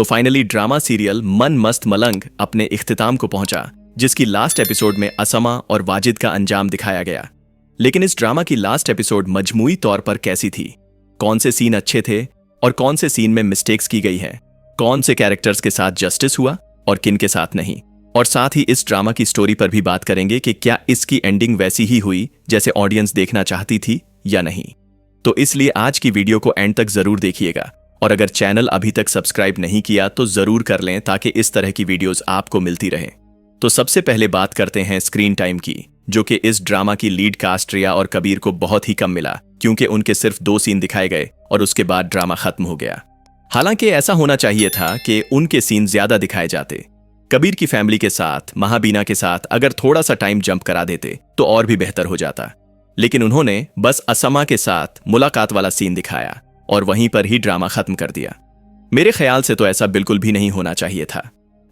तो finally drama serial मन मस्त मलंग अपने इख्तिताम को पहुंचा, जिसकी लास्ट एपिसोड में असमा और वाजिद का अंजाम दिखाया गया। लेकिन इस ड्रामा की लास्ट एपिसोड मजमूई तौर पर कैसी थी, कौन से सीन अच्छे थे और कौन से सीन में मिस्टेक्स की गई है, कौन से कैरेक्टर्स के साथ जस्टिस हुआ और किन के साथ नहीं, और साथ ही इस ड्रामा की स्टोरी पर भी बात करेंगे कि क्या इसकी एंडिंग वैसी ही हुई जैसे ऑडियंस देखना चाहती थी या नहीं। तो इसलिए आज की वीडियो को एंड तक जरूर देखिएगा, और अगर चैनल अभी तक सब्सक्राइब नहीं किया तो जरूर कर लें ताकि इस तरह की वीडियोस आपको मिलती रहे। तो सबसे पहले बात करते हैं स्क्रीन टाइम की, जो कि इस ड्रामा की लीड कास्ट रिया और कबीर को बहुत ही कम मिला, क्योंकि उनके सिर्फ 2 सीन दिखाए गए और उसके बाद ड्रामा खत्म हो गया। हालांकि ऐसा होना चाहिए था कि उनके सीन ज्यादा दिखाए जाते। कबीर की फैमिली के साथ, महाबीना के साथ अगर थोड़ा सा टाइम जंप करा देते तो और भी बेहतर हो जाता, लेकिन उन्होंने बस असमा के साथ मुलाकात वाला सीन दिखाया और वहीं पर ही ड्रामा खत्म कर दिया। मेरे ख्याल से तो ऐसा बिल्कुल भी नहीं होना चाहिए था।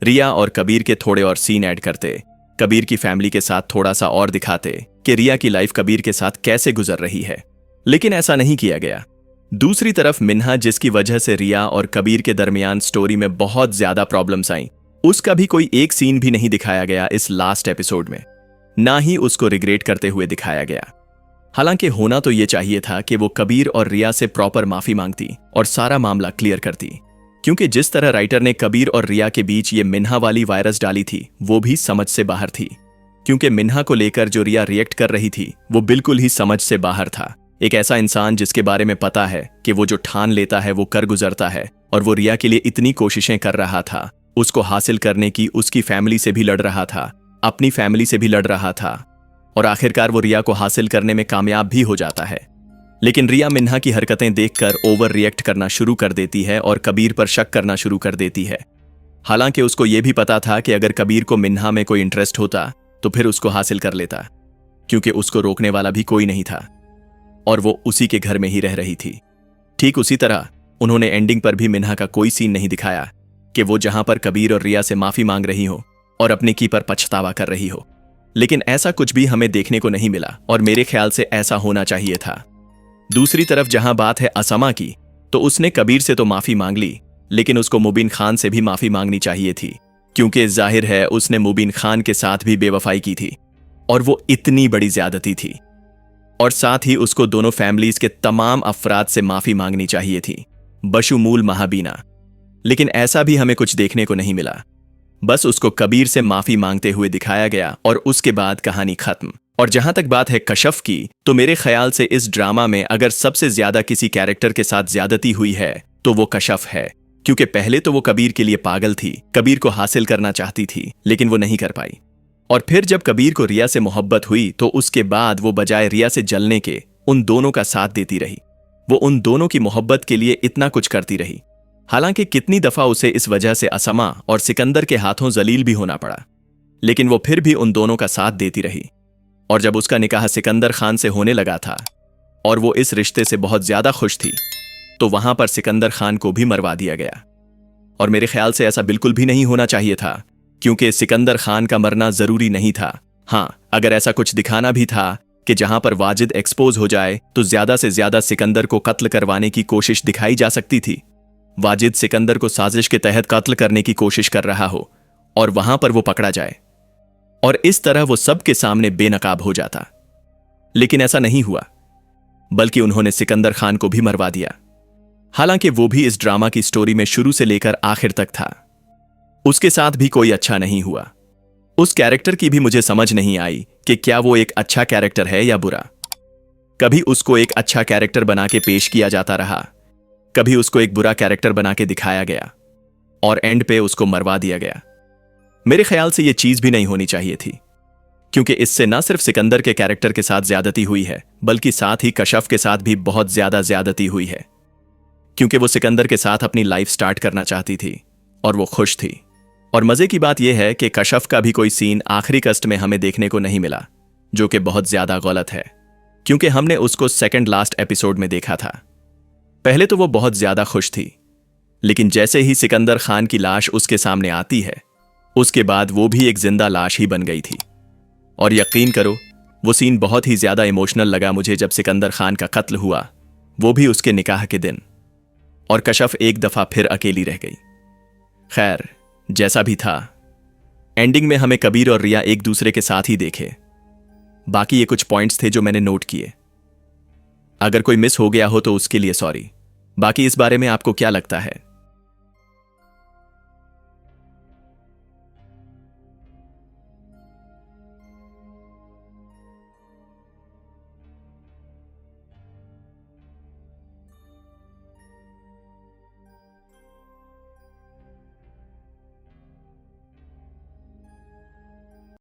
रिया और कबीर के थोड़े और सीन ऐड करते, कबीर की फैमिली के साथ थोड़ा सा और दिखाते कि रिया की लाइफ कबीर के साथ कैसे गुजर रही है, लेकिन ऐसा नहीं किया गया। दूसरी तरफ मिन्हा, जिसकी वजह से रिया और कबीर के दरमियान स्टोरी में बहुत ज्यादा प्रॉब्लम्स आई, उसका भी कोई एक सीन भी नहीं दिखाया गया इस लास्ट एपिसोड में, ना ही उसको रिग्रेट करते हुए दिखाया गया। हालांकि होना तो यह चाहिए था कि वो कबीर और रिया से प्रॉपर माफी मांगती और सारा मामला क्लियर करती, क्योंकि जिस तरह राइटर ने कबीर और रिया के बीच ये मिन्हा वाली वायरस डाली थी वो भी समझ से बाहर थी, क्योंकि मिन्हा को लेकर जो रिया रिएक्ट कर रही थी वो बिल्कुल ही समझ से बाहर था। एक ऐसा इंसान जिसके बारे में पता है कि वो जो ठान लेता है वो कर गुजरता है, और वो रिया के लिए इतनी कोशिशें कर रहा था, उसको हासिल करने की उसकी फैमिली से भी लड़ रहा था, अपनी फैमिली से भी लड़ रहा था, और आखिरकार वो रिया को हासिल करने में कामयाब भी हो जाता है। लेकिन रिया मिन्हा की हरकतें देखकर ओवर रिएक्ट करना शुरू कर देती है और कबीर पर शक करना शुरू कर देती है। हालांकि उसको यह भी पता था कि अगर कबीर को मिन्हा में कोई इंटरेस्ट होता तो फिर उसको हासिल कर लेता, क्योंकि उसको रोकने वाला भी कोई नहीं था और वो उसी के घर में ही रह रही थी। ठीक उसी तरह उन्होंने एंडिंग पर भी मिन्हा का कोई सीन नहीं दिखाया कि वो जहां पर कबीर और रिया से माफी मांग रही हो और अपने की पर पछतावा कर रही हो, लेकिन ऐसा कुछ भी हमें देखने को नहीं मिला, और मेरे ख्याल से ऐसा होना चाहिए था। दूसरी तरफ जहां बात है असमा की, तो उसने कबीर से तो माफी मांग ली, लेकिन उसको मुबीन खान से भी माफी मांगनी चाहिए थी, क्योंकि जाहिर है उसने मुबीन खान के साथ भी बेवफाई की थी और वो इतनी बड़ी ज्यादती थी, और साथ ही उसको दोनों फैमिलीज के तमाम अफराद से माफी मांगनी चाहिए थी, बशुमूल महाबीना। लेकिन ऐसा भी हमें कुछ देखने को नहीं मिला, बस उसको कबीर से माफी मांगते हुए दिखाया गया और उसके बाद कहानी खत्म। और जहां तक बात है कशफ की, तो मेरे ख्याल से इस ड्रामा में अगर सबसे ज्यादा किसी कैरेक्टर के साथ ज्यादती हुई है तो वो कशफ है, क्योंकि पहले तो वो कबीर के लिए पागल थी, कबीर को हासिल करना चाहती थी लेकिन वो नहीं कर पाई, और फिर जब कबीर को रिया से मोहब्बत हुई तो उसके बाद वो बजाय रिया से जलने के उन दोनों का साथ देती रही। वो उन दोनों की मोहब्बत के लिए इतना कुछ करती रही। हालांकि कितनी दफा उसे इस वजह से असमा और सिकंदर के हाथों जलील भी होना पड़ा, लेकिन वो फिर भी उन दोनों का साथ देती रही। और जब उसका निकाह सिकंदर खान से होने लगा था और वो इस रिश्ते से बहुत ज्यादा खुश थी, तो वहां पर सिकंदर खान को भी मरवा दिया गया। और मेरे ख्याल से ऐसा बिल्कुल भी नहीं होना चाहिए था, क्योंकि सिकंदर खान का मरना जरूरी नहीं था। हां, अगर ऐसा कुछ दिखाना भी था कि जहां पर वाजिद एक्सपोज हो जाए तो ज्यादा से ज्यादा सिकंदर को कत्ल करवाने की कोशिश दिखाई जा सकती थी। वाजिद सिकंदर को साजिश के तहत कत्ल करने की कोशिश कर रहा हो और वहां पर वो पकड़ा जाए, और इस तरह वो सबके सामने बेनकाब हो जाता। लेकिन ऐसा नहीं हुआ, बल्कि उन्होंने सिकंदर खान को भी मरवा दिया। हालांकि वो भी इस ड्रामा की स्टोरी में शुरू से लेकर आखिर तक था। उसके साथ भी कोई अच्छा नहीं हुआ। उस कैरेक्टर की भी मुझे समझ नहीं आई कि क्या वो एक अच्छा कैरेक्टर है या बुरा। कभी उसको एक अच्छा कैरेक्टर बना के पेश किया जाता रहा, कभी उसको एक बुरा कैरेक्टर बना के दिखाया गया, और एंड पे उसको मरवा दिया गया। मेरे ख्याल से यह चीज भी नहीं होनी चाहिए थी, क्योंकि इससे न सिर्फ सिकंदर के कैरेक्टर के साथ ज्यादती हुई है, बल्कि साथ ही कशफ के साथ भी बहुत ज्यादा ज्यादती हुई है, क्योंकि वो सिकंदर के साथ अपनी लाइफ स्टार्ट करना चाहती थी और वो खुश थी। और मजे की बात यह है कि कशफ का भी कोई सीन आखिरी कस्ट में हमें देखने को नहीं मिला, जो कि बहुत ज्यादा गलत है, क्योंकि हमने उसको सेकंड लास्ट एपिसोड में देखा था। पहले तो वो बहुत ज्यादा खुश थी, लेकिन जैसे ही सिकंदर खान की लाश उसके सामने आती है, उसके बाद वो भी एक जिंदा लाश ही बन गई थी। और यकीन करो, वो सीन बहुत ही ज्यादा इमोशनल लगा मुझे जब सिकंदर खान का कत्ल हुआ, वो भी उसके निकाह के दिन, और कशफ एक दफा फिर अकेली रह गई। खैर, जैसा भी था, एंडिंग में हमें कबीर और रिया एक दूसरे के साथ ही देखे। बाकी ये कुछ पॉइंट्स थे जो मैंने नोट किए। अगर कोई मिस हो गया हो तो उसके लिए सॉरी। बाकी इस बारे में आपको क्या लगता है?